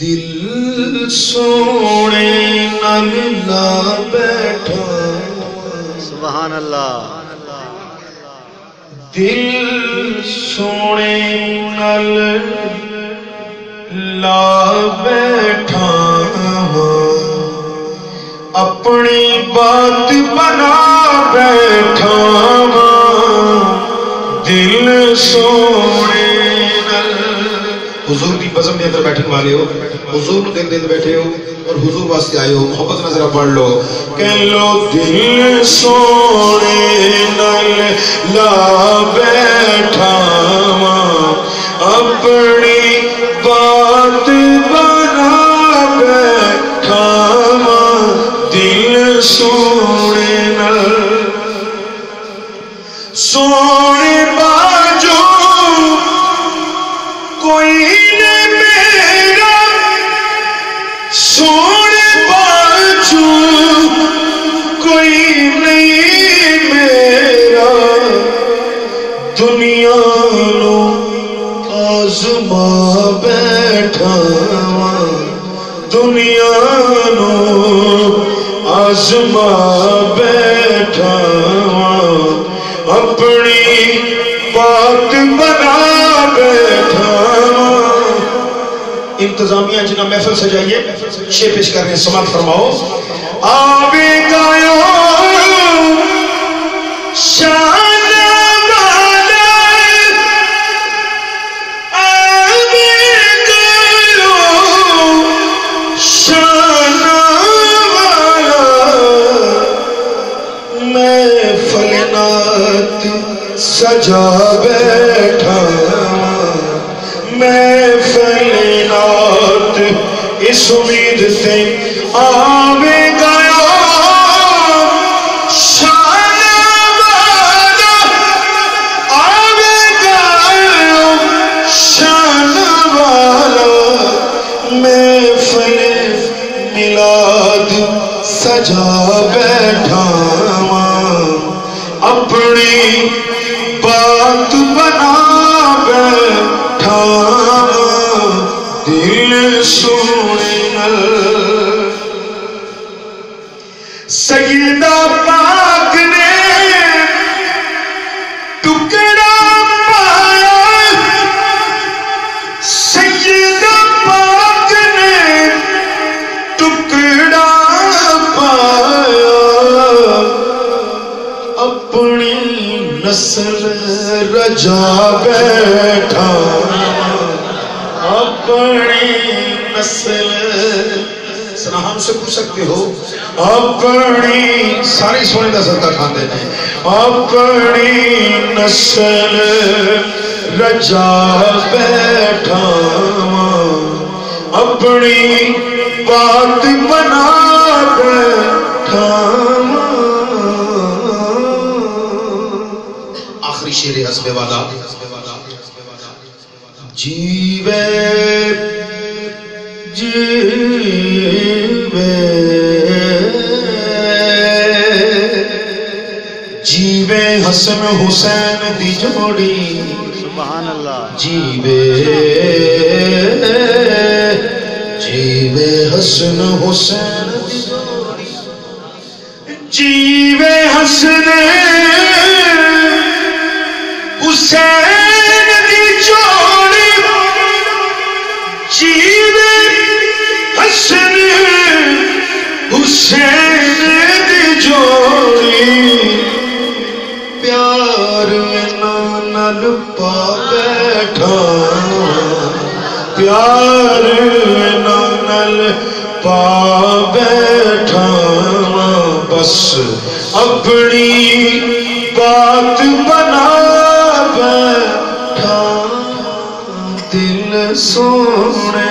دل سونے نال لا بیٹھا سبحان اللہ دل سونے نال لا بیٹھا اپنی بات بنا بیٹھا دل سونے نال حضور دی بزم دے اندر بیٹھن والے ہو حضور دل دل بیٹھے ہو اور حضور واسطے آئے ہو محبت نظرہ پڑھ لو کہہ لو دل سونے نال لا بیٹھا اپنی بات بنا بیٹھا دل سونے نال سونے باجو کوئی سونے باجو کوئی نہیں میرا دنیا نو آزما بیٹھا دنیا نو آزما بیٹھا اپنی بات بنا بیٹھا انتظامیہ جنہ محفل سجائیے شے پیش کر رہے ہیں سماعت فرماؤ آوے گایو شان والا آوے گایو شان والا میں فلنات سجا بیٹھا میں فلنات اس امید سے آوے گیا شان والا آوے گیا شان والا میں فل میلاد سجا بیٹھا اپنی بات بنا بیٹھا دل سونے نال سیدہ پاک نے ٹکڑا پایا سیدہ پاک نے ٹکڑا پایا اپنی نسل رجا بیٹھا اپنی نسل سنا ہم سے پوچھ سکتے ہو اپنی ساری سونے دا صدقہ کھان دینے اپنی نسل رجا بیٹھا اپنی بات بنا بیٹھا آخری شعر حسب والا جیوے جیوے جیوے حسن حسین دی جوڑی سبحان اللہ جیوے جیوے حسن حسین دی جوڑی جیوے حسن حسین دی جوڑی جیوے حسن حسین دی جوڑی پیار نال پا بیٹھا پیار نال پا بیٹھا بس اپنی بات بنا بیٹھا دل سونے